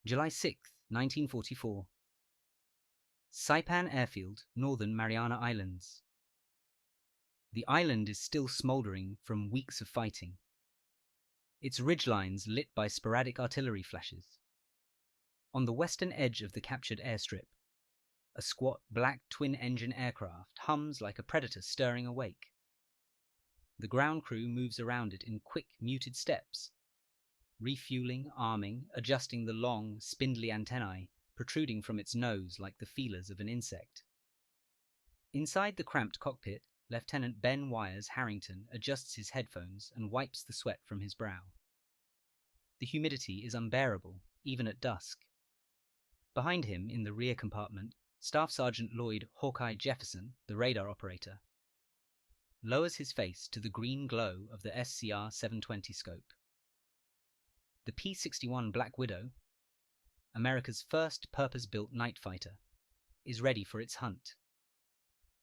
July 6, 1944. Saipan Airfield, Northern Mariana Islands. The island is still smouldering from weeks of fighting, its ridgelines lit by sporadic artillery flashes. On the western edge of the captured airstrip, a squat black twin-engine aircraft hums like a predator stirring a wake. The ground crew moves around it in quick, muted steps, refueling, arming, adjusting the long, spindly antennae protruding from its nose like the feelers of an insect. Inside the cramped cockpit, Lieutenant Ben Wires Harrington adjusts his headphones and wipes the sweat from his brow. The humidity is unbearable, even at dusk. Behind him, in the rear compartment, Staff Sergeant Lloyd Hawkeye Jefferson, the radar operator, lowers his face to the green glow of the SCR 720 scope. The P-61 Black Widow, America's first purpose-built night fighter, is ready for its hunt.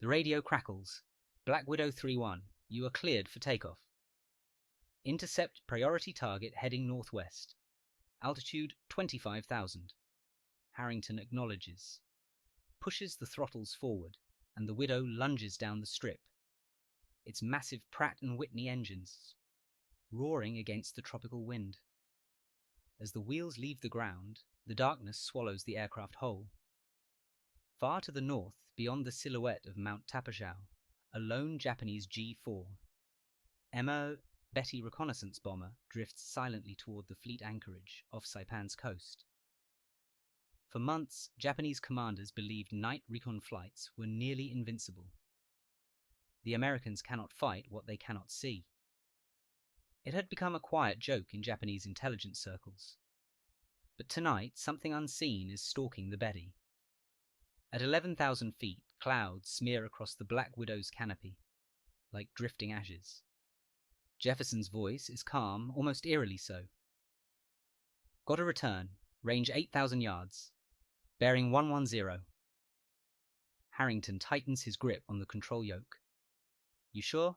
The radio crackles. Black Widow 3-1, you are cleared for takeoff. Intercept priority target heading northwest. Altitude 25,000. Harrington acknowledges, pushes the throttles forward, and the Widow lunges down the strip, its massive Pratt & Whitney engines roaring against the tropical wind. As the wheels leave the ground, the darkness swallows the aircraft whole. Far to the north, beyond the silhouette of Mount Tapajao, a lone Japanese G-4, Emma Betty reconnaissance bomber drifts silently toward the fleet anchorage off Saipan's coast. For months, Japanese commanders believed night recon flights were nearly invincible. The Americans cannot fight what they cannot see. It had become a quiet joke in Japanese intelligence circles. But tonight, something unseen is stalking the Betty. At 11,000 feet, clouds smear across the Black Widow's canopy, like drifting ashes. Jefferson's voice is calm, almost eerily so. Got a return, range 8,000 yards, bearing 110. Harrington tightens his grip on the control yoke. You sure?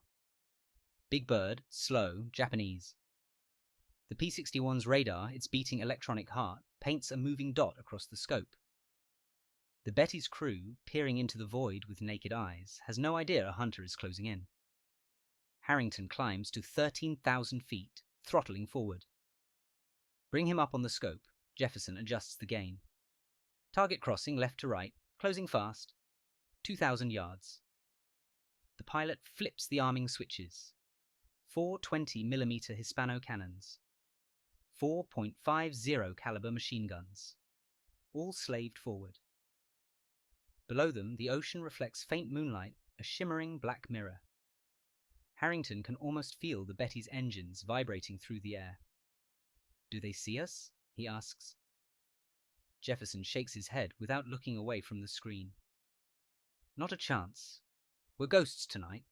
Big bird, slow, Japanese. The P-61's radar, its beating electronic heart, paints a moving dot across the scope. The Betty's crew, peering into the void with naked eyes, has no idea a hunter is closing in. Harrington climbs to 13,000 feet, throttling forward. Bring him up on the scope. Jefferson adjusts the gain. Target crossing left to right, closing fast. 2,000 yards. The pilot flips the arming switches. 4 20mm Hispano cannons. 4.50 caliber machine guns. All slaved forward. Below them, the ocean reflects faint moonlight, a shimmering black mirror. Harrington can almost feel the Betty's engines vibrating through the air. Do they see us? He asks. Jefferson shakes his head without looking away from the screen. Not a chance. We're ghosts tonight.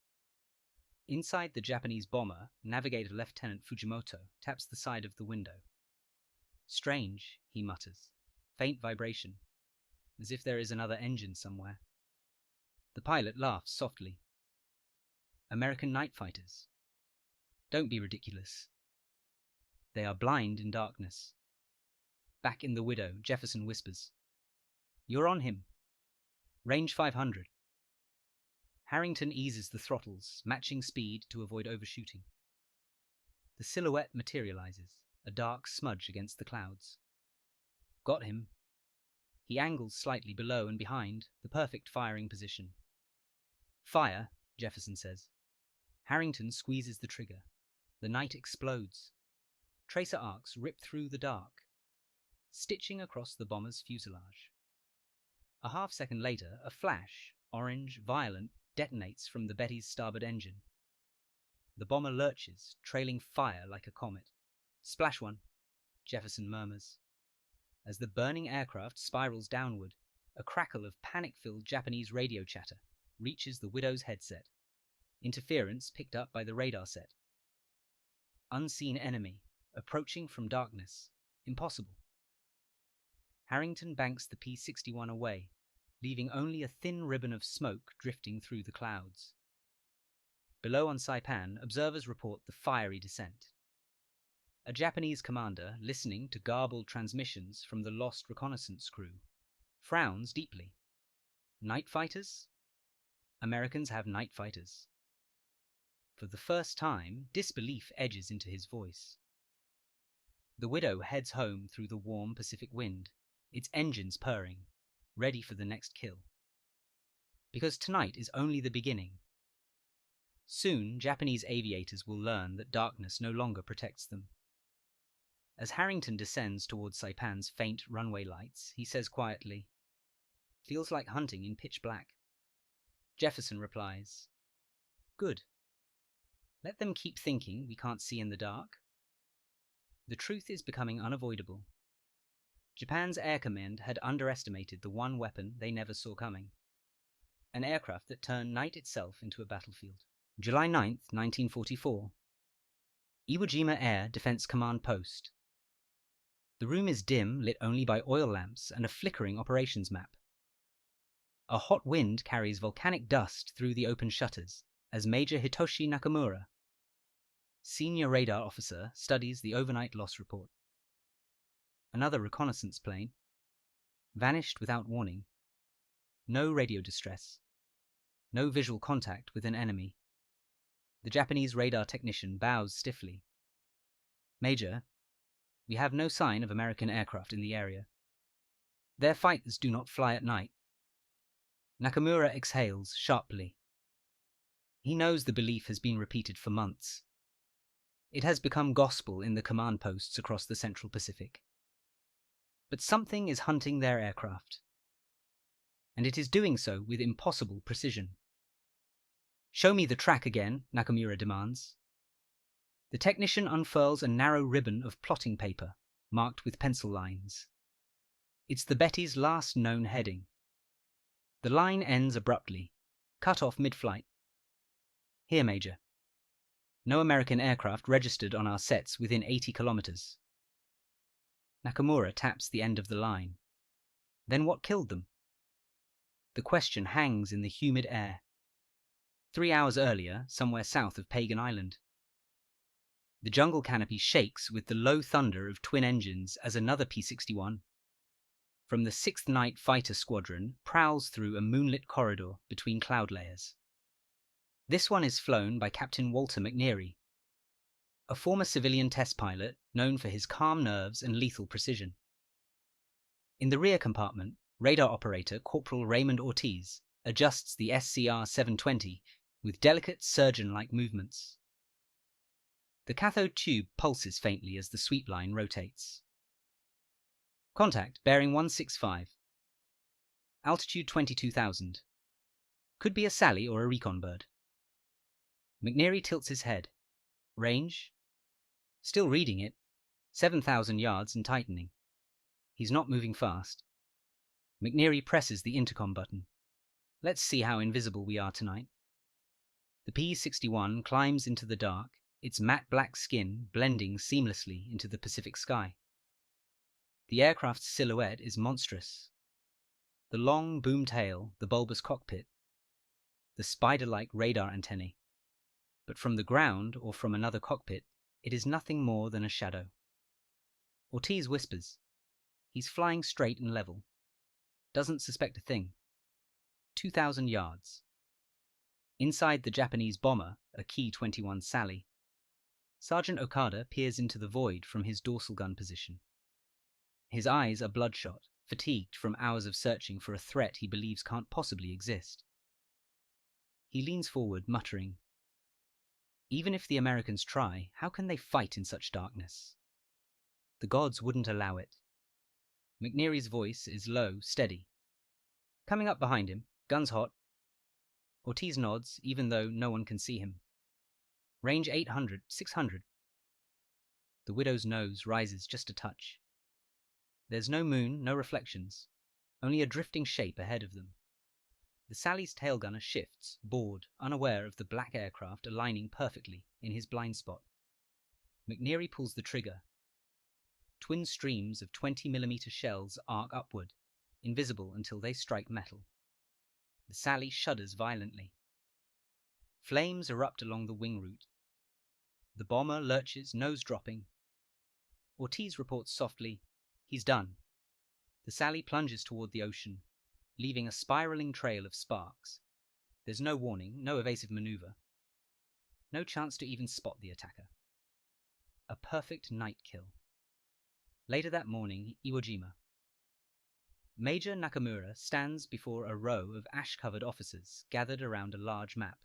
Inside the Japanese bomber, Navigator Lieutenant Fujimoto taps the side of the window. Strange, he mutters. Faint vibration, as if there is another engine somewhere. The pilot laughs softly. American night fighters. Don't be ridiculous. They are blind in darkness. Back in the Widow, Jefferson whispers, You're on him. Range 500. Harrington eases the throttles, matching speed to avoid overshooting. The silhouette materializes, a dark smudge against the clouds. Got him. He angles slightly below and behind, the perfect firing position. Fire, Jefferson says. Harrington squeezes the trigger. The night explodes. Tracer arcs rip through the dark, stitching across the bomber's fuselage. A half-second later, a flash, orange, violent, detonates from the Betty's starboard engine. The bomber lurches, trailing fire like a comet. Splash one, Jefferson murmurs. As the burning aircraft spirals downward, a crackle of panic-filled Japanese radio chatter reaches the Widow's headset. Interference picked up by the radar set. Unseen enemy, approaching from darkness. Impossible. Harrington banks the P-61 away, leaving only a thin ribbon of smoke drifting through the clouds. Below on Saipan, observers report the fiery descent. A Japanese commander, listening to garbled transmissions from the lost reconnaissance crew, frowns deeply. Night fighters? Americans have night fighters. For the first time, disbelief edges into his voice. The Widow heads home through the warm Pacific wind, its engines purring, ready for the next kill. Because tonight is only the beginning. Soon, Japanese aviators will learn that darkness no longer protects them. As Harrington descends towards Saipan's faint runway lights, he says quietly, "Feels like hunting in pitch black." Jefferson replies, "Good. Let them keep thinking we can't see in the dark." The truth is becoming unavoidable. Japan's Air Command had underestimated the one weapon they never saw coming. An aircraft that turned night itself into a battlefield. July 9th, 1944. Iwo Jima Air Defense Command Post. The room is dim, lit only by oil lamps and a flickering operations map. A hot wind carries volcanic dust through the open shutters as Major Hitoshi Nakamura, senior radar officer, studies the overnight loss report. Another reconnaissance plane. Vanished without warning. No radio distress. No visual contact with an enemy. The Japanese radar technician bows stiffly. "Major, we have no sign of American aircraft in the area. Their fighters do not fly at night." Nakamura exhales sharply. He knows the belief has been repeated for months. It has become gospel in the command posts across the Central Pacific. But something is hunting their aircraft. And it is doing so with impossible precision. "Show me the track again," Nakamura demands. The technician unfurls a narrow ribbon of plotting paper, marked with pencil lines. It's the Betty's last known heading. The line ends abruptly, cut off mid-flight. "Here, Major. No American aircraft registered on our sets within 80 kilometers. Nakamura taps the end of the line. Then what killed them? The question hangs in the humid air. 3 hours earlier, somewhere south of Pagan Island. The jungle canopy shakes with the low thunder of twin engines as another P-61, from the 6th Night Fighter Squadron, prowls through a moonlit corridor between cloud layers. This one is flown by Captain Walter McNeary, a former civilian test pilot known for his calm nerves and lethal precision. In the rear compartment, radar operator Corporal Raymond Ortiz adjusts the SCR-720 with delicate surgeon-like movements. The cathode tube pulses faintly as the sweep line rotates. "Contact, bearing 165. Altitude 22,000. Could be a Sally or a recon bird." McNeary tilts his head. "Range?" Still reading it. 7,000 yards and tightening. He's not moving fast. McNeary presses the intercom button. "Let's see how invisible we are tonight." The P-61 climbs into the dark, its matte black skin blending seamlessly into the Pacific sky. The aircraft's silhouette is monstrous. The long boom tail, the bulbous cockpit, the spider-like radar antennae. But from the ground or from another cockpit, it is nothing more than a shadow. Ortiz whispers. He's flying straight and level. Doesn't suspect a thing. 2,000 yards. Inside the Japanese bomber, a Ki-21 Sally. Sergeant Okada peers into the void from his dorsal gun position. His eyes are bloodshot, fatigued from hours of searching for a threat he believes can't possibly exist. He leans forward, muttering, "Even if the Americans try, how can they fight in such darkness? The gods wouldn't allow it." McNeary's voice is low, steady. Coming up behind him, guns hot. Ortiz nods, even though no one can see him. Range 800, 600. The Widow's nose rises just a touch. There's no moon, no reflections, only a drifting shape ahead of them. The Sally's tail gunner shifts, bored, unaware of the black aircraft aligning perfectly in his blind spot. McNeary pulls the trigger. Twin streams of 20mm shells arc upward, invisible until they strike metal. The Sally shudders violently. Flames erupt along the wing route. The bomber lurches, nose dropping. Ortiz reports softly, "He's done." The Sally plunges toward the ocean, leaving a spiraling trail of sparks. There's no warning, no evasive maneuver. No chance to even spot the attacker. A perfect night kill. Later that morning, Iwo Jima. Major Nakamura stands before a row of ash-covered officers gathered around a large map.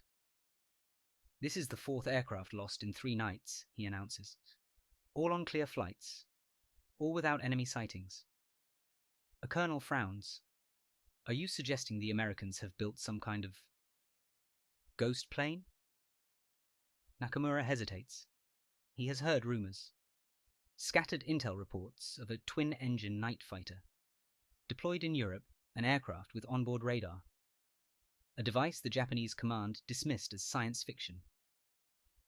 "This is the 4th aircraft lost in 3 nights, he announces. "All on clear flights. All without enemy sightings." A colonel frowns. "Are you suggesting the Americans have built some kind of ghost plane?" Nakamura hesitates. He has heard rumors. Scattered intel reports of a twin-engine Night Fighter. Deployed in Europe, an aircraft with onboard radar. A device the Japanese command dismissed as science fiction.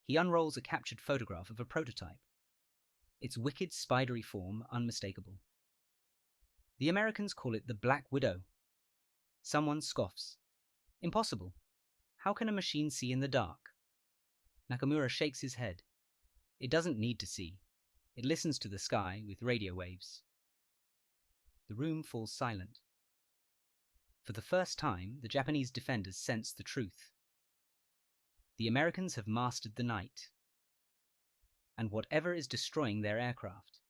He unrolls a captured photograph of a prototype. Its wicked, spidery form unmistakable. The Americans call it the Black Widow. Someone scoffs. "Impossible. How can a machine see in the dark?" Nakamura shakes his head. It doesn't need to see. It listens to the sky with radio waves. The room falls silent. For the first time, the Japanese defenders sense the truth. The Americans have mastered the night. And whatever is destroying their aircraft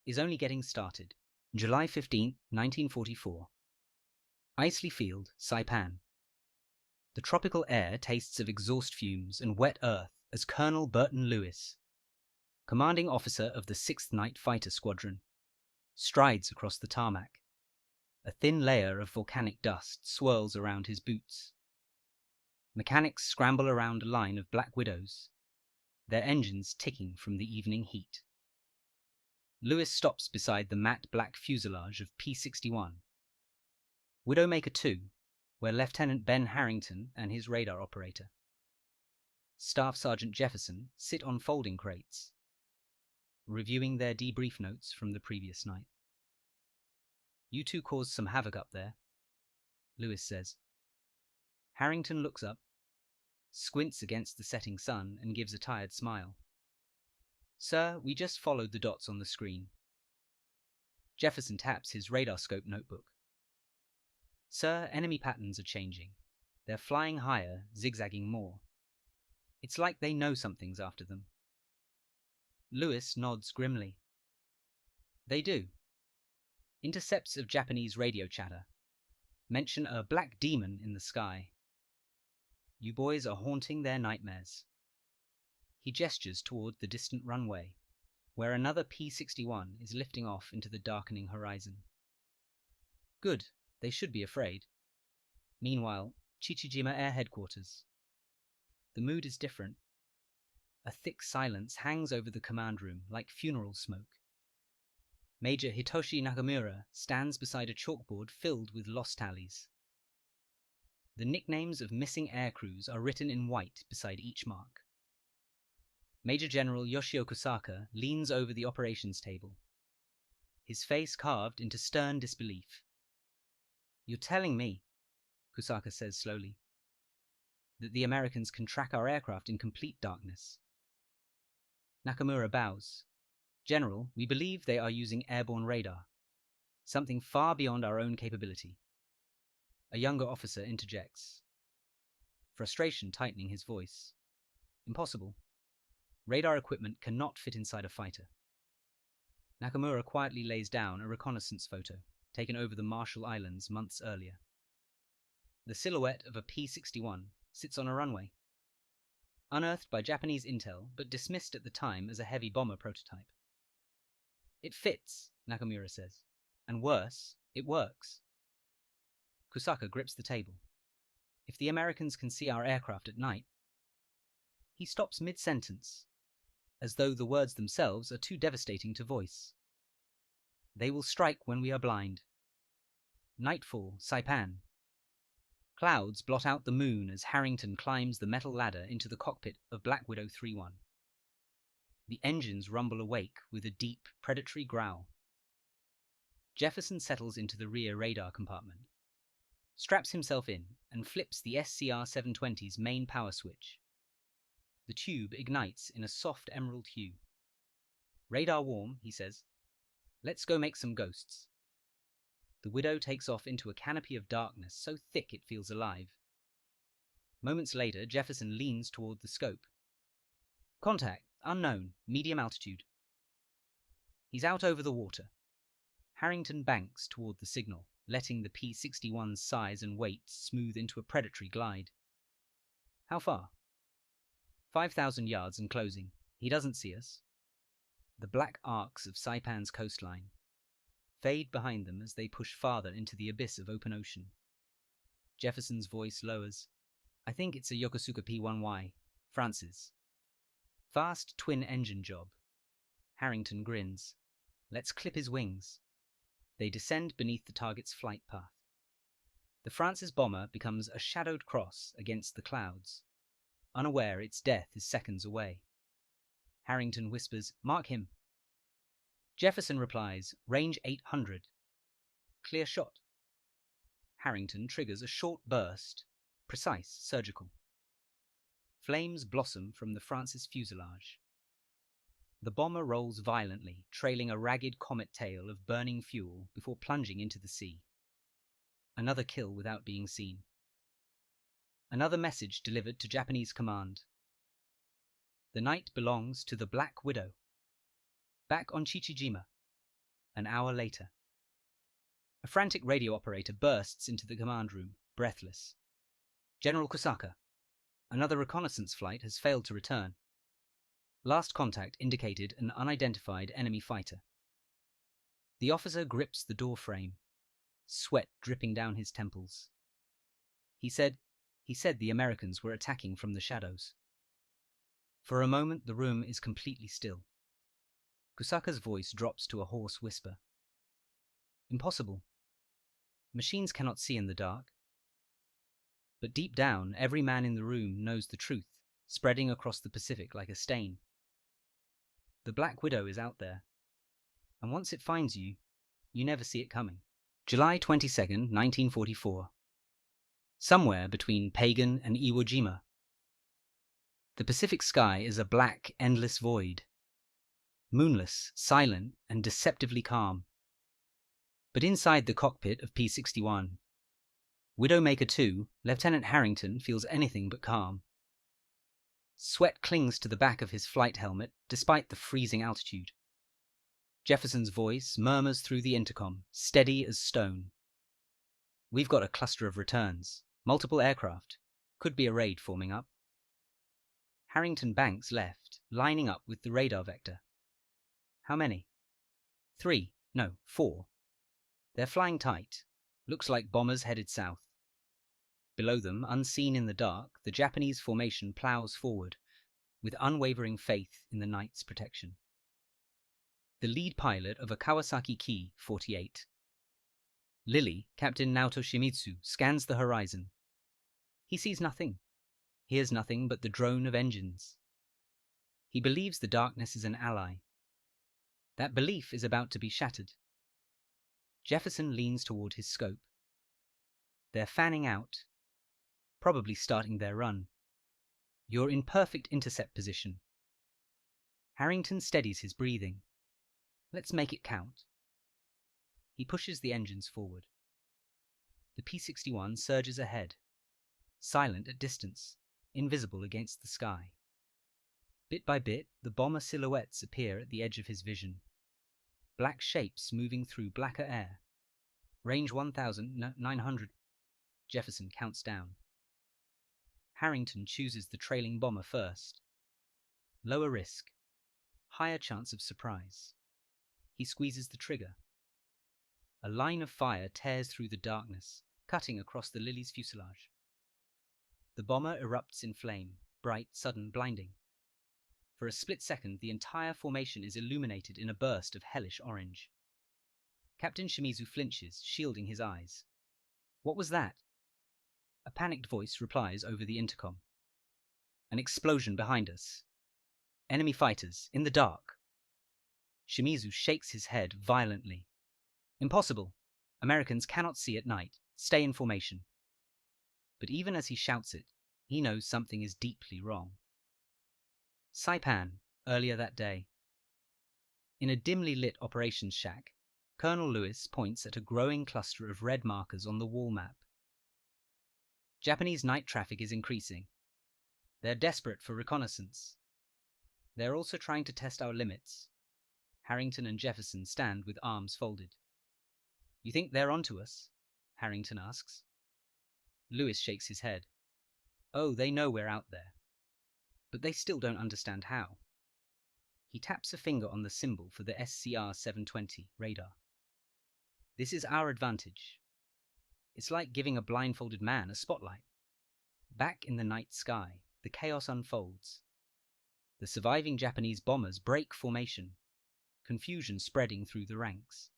is only getting started. July 15, 1944. Isley Field, Saipan. The tropical air tastes of exhaust fumes and wet earth as Colonel Burton Lewis, commanding officer of the 6th Night Fighter Squadron, strides across the tarmac. A thin layer of volcanic dust swirls around his boots. Mechanics scramble around a line of Black Widows, their engines ticking from the evening heat. Lewis stops beside the matte black fuselage of P-61. Widowmaker 2, where Lieutenant Ben Harrington and his radar operator, Staff Sergeant Jefferson, sit on folding crates, reviewing their debrief notes from the previous night. "You two caused some havoc up there," Lewis says. Harrington looks up, squints against the setting sun, and gives a tired smile. "Sir, we just followed the dots on the screen." Jefferson taps his radar scope notebook. "Sir, enemy patterns are changing. They're flying higher, zigzagging more. It's like they know something's after them." Lewis nods grimly. "They do. Intercepts of Japanese radio chatter mention a black demon in the sky. You boys are haunting their nightmares." He gestures toward the distant runway, where another P-61 is lifting off into the darkening horizon. "Good. They should be afraid." Meanwhile, Chichijima Air Headquarters. The mood is different. A thick silence hangs over the command room like funeral smoke. Major Hitoshi Nakamura stands beside a chalkboard filled with loss tallies. The nicknames of missing air crews are written in white beside each mark. Major General Yoshio Kusaka leans over the operations table, his face carved into stern disbelief. "You're telling me," Kusaka says slowly, "that the Americans can track our aircraft in complete darkness?" Nakamura bows. "General, we believe they are using airborne radar, something far beyond our own capability." A younger officer interjects, frustration tightening his voice. "Impossible. Radar equipment cannot fit inside a fighter." Nakamura quietly lays down a reconnaissance photo taken over the Marshall Islands months earlier. The silhouette of a P-61 sits on a runway, unearthed by Japanese intel but dismissed at the time as a heavy bomber prototype. "It fits," Nakamura says, "and worse, it works." Kusaka grips the table. "If the Americans can see our aircraft at night..." He stops mid-sentence, as though the words themselves are too devastating to voice. "They will strike when we are blind." Nightfall, Saipan. Clouds blot out the moon as Harrington climbs the metal ladder into the cockpit of Black Widow 3-1. The engines rumble awake with a deep, predatory growl. Jefferson settles into the rear radar compartment, straps himself in, and flips the SCR-720's main power switch. The tube ignites in a soft emerald hue. Radar warm, he says. Let's go make some ghosts. The Widow takes off into a canopy of darkness so thick it feels alive. Moments later, Jefferson leans toward the scope. Contact, unknown, medium altitude. He's out over the water. Harrington banks toward the signal, letting the P-61's size and weight smooth into a predatory glide. How far? 5,000 yards and closing. He doesn't see us. The black arcs of Saipan's coastline fade behind them as they push farther into the abyss of open ocean. Jefferson's voice lowers. I think it's a Yokosuka P-1Y. Francis. Fast twin-engine job. Harrington grins. Let's clip his wings. They descend beneath the target's flight path. The Francis bomber becomes a shadowed cross against the clouds, unaware its death is seconds away. Harrington whispers, "Mark him." Jefferson replies, "Range 800. Clear shot." Harrington triggers a short burst, precise, surgical. Flames blossom from the Francis fuselage. The bomber rolls violently, trailing a ragged comet tail of burning fuel before plunging into the sea. Another kill without being seen. Another message delivered to Japanese command. The night belongs to the Black Widow. Back on Chichijima. An hour later. A frantic radio operator bursts into the command room, breathless. General Kusaka. Another reconnaissance flight has failed to return. Last contact indicated an unidentified enemy fighter. The officer grips the door frame, sweat dripping down his temples. He said the Americans were attacking from the shadows. For a moment the room is completely still. Kusaka's voice drops to a hoarse whisper. Impossible. Machines cannot see in the dark. But deep down, every man in the room knows the truth, spreading across the Pacific like a stain. The Black Widow is out there, and once it finds you, you never see it coming. July 22nd, 1944. Somewhere between Pagan and Iwo Jima. The Pacific sky is a black, endless void. Moonless, silent, and deceptively calm. But inside the cockpit of P-61, Widowmaker 2, Lieutenant Harrington feels anything but calm. Sweat clings to the back of his flight helmet despite the freezing altitude. Jefferson's voice murmurs through the intercom, steady as stone. We've got a cluster of returns. Multiple aircraft. Could be a raid forming up. Harrington banks left, lining up with the radar vector. How many? 3. No, 4. They're flying tight. Looks like bombers headed south. Below them, unseen in the dark, the Japanese formation plows forward, with unwavering faith in the night's protection. The lead pilot of a Kawasaki Ki 48. Lily, Captain Naoto Shimizu, scans the horizon. He sees nothing, hears nothing but the drone of engines. He believes the darkness is an ally. That belief is about to be shattered. Jefferson leans toward his scope. They're fanning out, probably starting their run. You're in perfect intercept position. Harrington steadies his breathing. Let's make it count. He pushes the engines forward. The P-61 surges ahead, silent at distance, invisible against the sky. Bit by bit, the bomber silhouettes appear at the edge of his vision. Black shapes moving through blacker air. Range 1,900. Jefferson counts down. Harrington chooses the trailing bomber first. Lower risk. Higher chance of surprise. He squeezes the trigger. A line of fire tears through the darkness, cutting across the Lily's fuselage. The bomber erupts in flame, bright, sudden, blinding. For a split second, the entire formation is illuminated in a burst of hellish orange. Captain Shimizu flinches, shielding his eyes. What was that? A panicked voice replies over the intercom. An explosion behind us. Enemy fighters, in the dark. Shimizu shakes his head violently. Impossible. Americans cannot see at night. Stay in formation. But even as he shouts it, he knows something is deeply wrong. Saipan, earlier that day. In a dimly lit operations shack, Colonel Lewis points at a growing cluster of red markers on the wall map. Japanese night traffic is increasing. They're desperate for reconnaissance. They're also trying to test our limits. Harrington and Jefferson stand with arms folded. You think they're onto us? Harrington asks. Lewis shakes his head. Oh, they know we're out there. But they still don't understand how. He taps a finger on the symbol for the SCR-720 radar. This is our advantage. It's like giving a blindfolded man a spotlight. Back in the night sky, the chaos unfolds. The surviving Japanese bombers break formation, confusion spreading through the ranks.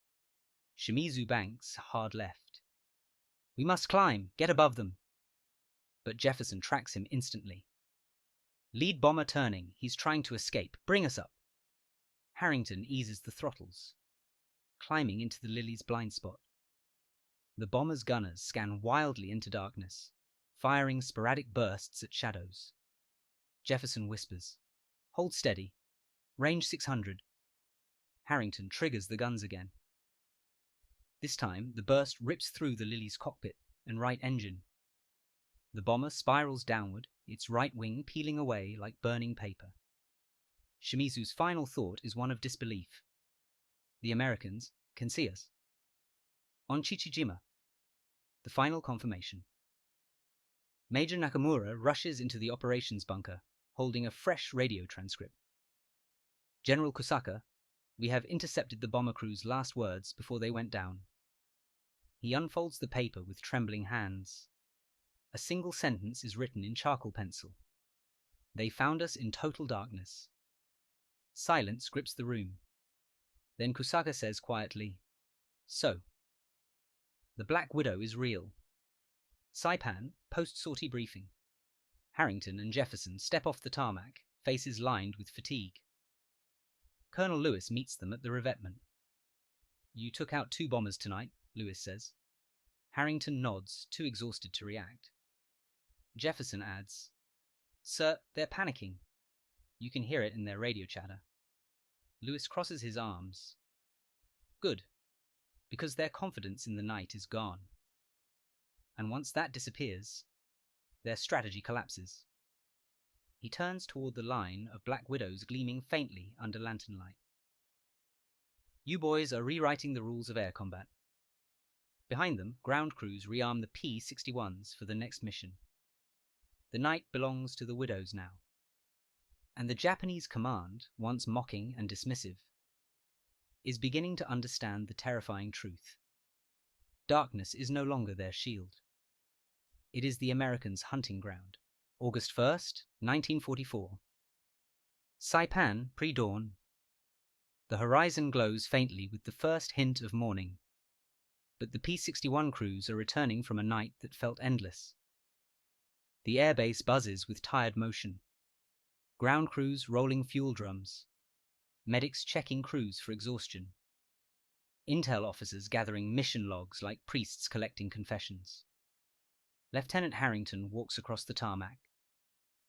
Shimizu banks hard left. We must climb, get above them. But Jefferson tracks him instantly. Lead bomber turning, he's trying to escape. Bring us up. Harrington eases the throttles, climbing into the Lily's blind spot. The bomber's gunners scan wildly into darkness, firing sporadic bursts at shadows. Jefferson whispers, "Hold steady. Range 600. Harrington triggers the guns again. This time, the burst rips through the Lily's cockpit and right engine. The bomber spirals downward, its right wing peeling away like burning paper. Shimizu's final thought is one of disbelief. The Americans can see us. On Chichijima. The final confirmation. Major Nakamura rushes into the operations bunker, holding a fresh radio transcript. General Kusaka, we have intercepted the bomber crew's last words before they went down. He unfolds the paper with trembling hands. A single sentence is written in charcoal pencil. They found us in total darkness. Silence grips the room. Then Kusaka says quietly, "So, the Black Widow is real." Saipan, post-sortie briefing. Harrington and Jefferson step off the tarmac, faces lined with fatigue. Colonel Lewis meets them at the revetment. "You took out 2 bombers tonight," Lewis says. Harrington nods, too exhausted to react. Jefferson adds, "Sir, they're panicking. You can hear it in their radio chatter." Lewis crosses his arms. "Good, because their confidence in the night is gone. And once that disappears, their strategy collapses." He turns toward the line of Black Widows gleaming faintly under lantern light. "You boys are rewriting the rules of air combat." Behind them, ground crews rearm the P-61s for the next mission. The night belongs to the Widows now. And the Japanese command, once mocking and dismissive, is beginning to understand the terrifying truth. Darkness is no longer their shield. It is the Americans' hunting ground. August 1st, 1944. Saipan, pre-dawn. The horizon glows faintly with the first hint of morning. But the P-61 crews are returning from a night that felt endless. The airbase buzzes with tired motion. Ground crews rolling fuel drums. Medics checking crews for exhaustion. Intel officers gathering mission logs like priests collecting confessions. Lieutenant Harrington walks across the tarmac.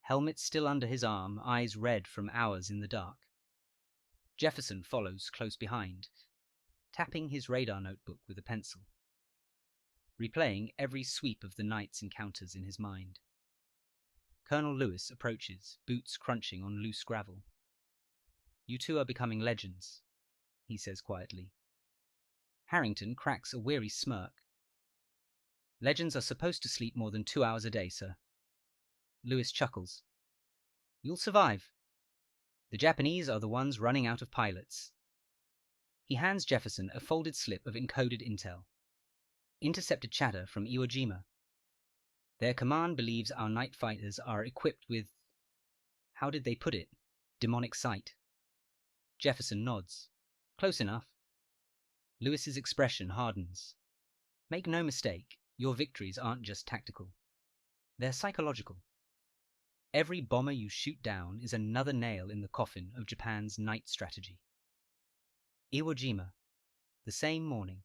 Helmet still under his arm, eyes red from hours in the dark. Jefferson follows close behind, tapping his radar notebook with a pencil, replaying every sweep of the night's encounters in his mind. Colonel Lewis approaches, boots crunching on loose gravel. "You two are becoming legends," he says quietly. Harrington cracks a weary smirk. "Legends are supposed to sleep more than 2 hours a day, sir." Lewis chuckles. "You'll survive. The Japanese are the ones running out of pilots." He hands Jefferson a folded slip of encoded intel. Intercepted chatter from Iwo Jima. Their command believes our night fighters are equipped with, how did they put it, demonic sight. Jefferson nods. "Close enough." Lewis's expression hardens. "Make no mistake, your victories aren't just tactical. They're psychological. Every bomber you shoot down is another nail in the coffin of Japan's night strategy." Iwo Jima, the same morning.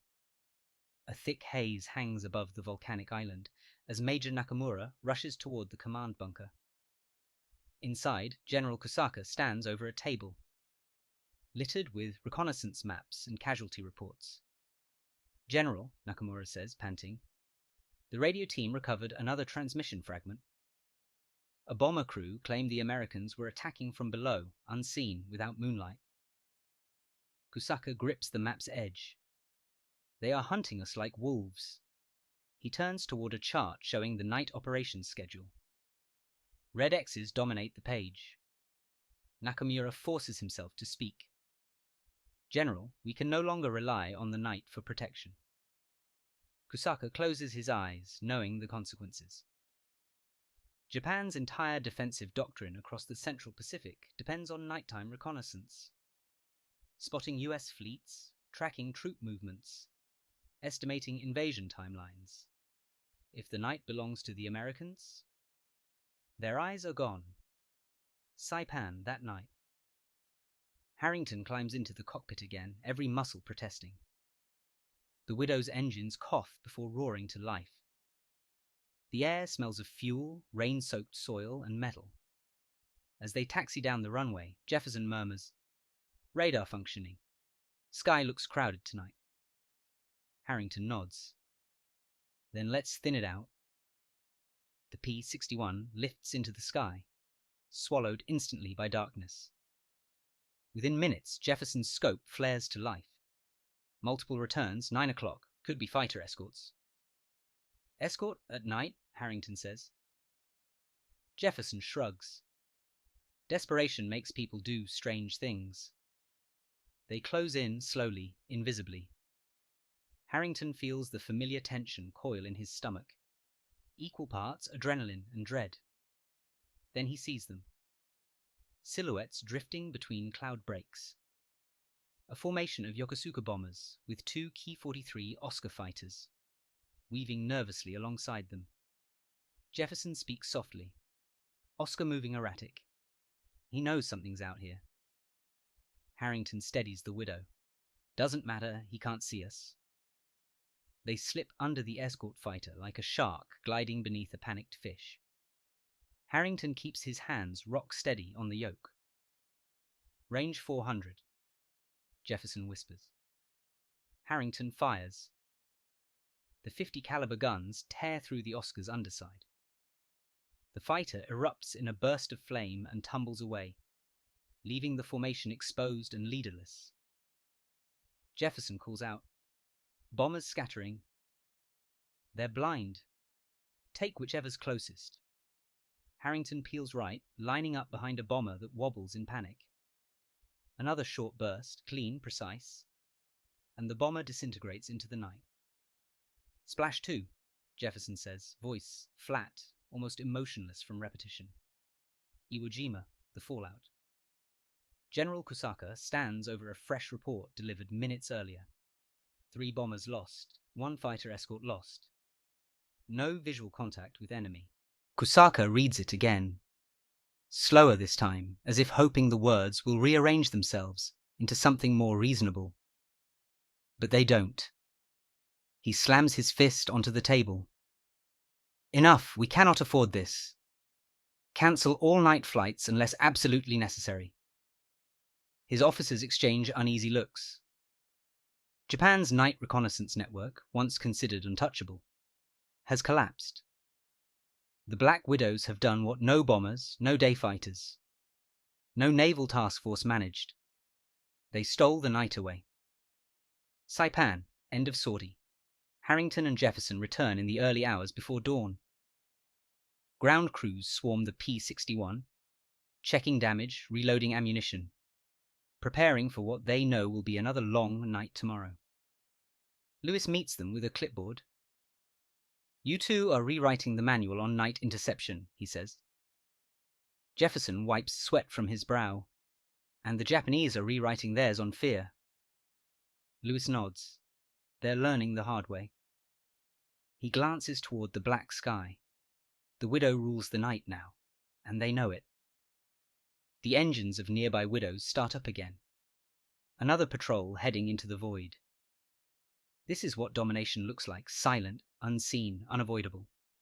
A thick haze hangs above the volcanic island as Major Nakamura rushes toward the command bunker. Inside, General Kusaka stands over a table. littered with reconnaissance maps and casualty reports. "General," Nakamura says, panting, "the radio team recovered another transmission fragment. A bomber crew claimed the Americans were attacking from below, unseen, without moonlight." Kusaka grips the map's edge. "They are hunting us like wolves." He turns toward a chart showing the night operations schedule. Red X's dominate the page. Nakamura forces himself to speak. "General, we can no longer rely on the night for protection." Kusaka closes his eyes, knowing the consequences. Japan's entire defensive doctrine across the Central Pacific depends on nighttime reconnaissance. Spotting US fleets, tracking troop movements, estimating invasion timelines. If the night belongs to the Americans, their eyes are gone. Saipan that night. Harrington climbs into the cockpit again, every muscle protesting. The Widow's engines cough before roaring to life. The air smells of fuel, rain-soaked soil, and metal. As they taxi down the runway, Jefferson murmurs, "Radar functioning. Sky looks crowded tonight." Harrington nods. "Then let's thin it out." The P-61 lifts into the sky, swallowed instantly by darkness. Within minutes, Jefferson's scope flares to life. Multiple returns, 9 o'clock, could be fighter escorts. "Escort at night?" Harrington says. Jefferson shrugs. Desperation makes people do strange things. They close in slowly, invisibly. Harrington feels the familiar tension coil in his stomach, equal parts adrenaline and dread. Then he sees them. Silhouettes drifting between cloud breaks. A formation of Yokosuka bombers with 2 Ki-43 Oscar fighters, weaving nervously alongside them. Jefferson speaks softly. Oscar moving erratic. He knows something's out here. Harrington steadies the Widow. "Doesn't matter, he can't see us." They slip under the escort fighter like a shark gliding beneath a panicked fish. Harrington keeps his hands rock steady on the yoke. "Range 400. Jefferson whispers. Harrington fires. The 50 caliber guns tear through the Oscar's underside. The fighter erupts in a burst of flame and tumbles away, leaving the formation exposed and leaderless. Jefferson calls out, "Bombers scattering." "They're blind. Take whichever's closest." Harrington peels right, lining up behind a bomber that wobbles in panic. Another short burst, clean, precise, and the bomber disintegrates into the night. "Splash 2, Jefferson says, voice flat, almost emotionless from repetition. "Iwo Jima, the fallout." General Kusaka stands over a fresh report delivered minutes earlier. 3 bombers lost, 1 fighter escort lost. No visual contact with enemy. Kusaka reads it again. Slower this time, as if hoping the words will rearrange themselves into something more reasonable. But they don't. He slams his fist onto the table. "Enough, we cannot afford this. Cancel all night flights unless absolutely necessary." His officers exchange uneasy looks. Japan's night reconnaissance network, once considered untouchable, has collapsed. The Black Widows have done what no bombers, no day fighters, no naval task force managed. They stole the night away. Saipan, end of sortie. Harrington and Jefferson return in the early hours before dawn. Ground crews swarm the P-61, checking damage, reloading ammunition, preparing for what they know will be another long night tomorrow. Lewis meets them with a clipboard. "You two are rewriting the manual on night interception," he says. Jefferson wipes sweat from his brow. "And the Japanese are rewriting theirs on fear." Lewis nods. They're learning the hard way. He glances toward the black sky. The Widow rules the night now, and they know it. The engines of nearby Widows start up again. Another patrol heading into the void. This is what domination looks like, silent, unseen, unavoidable.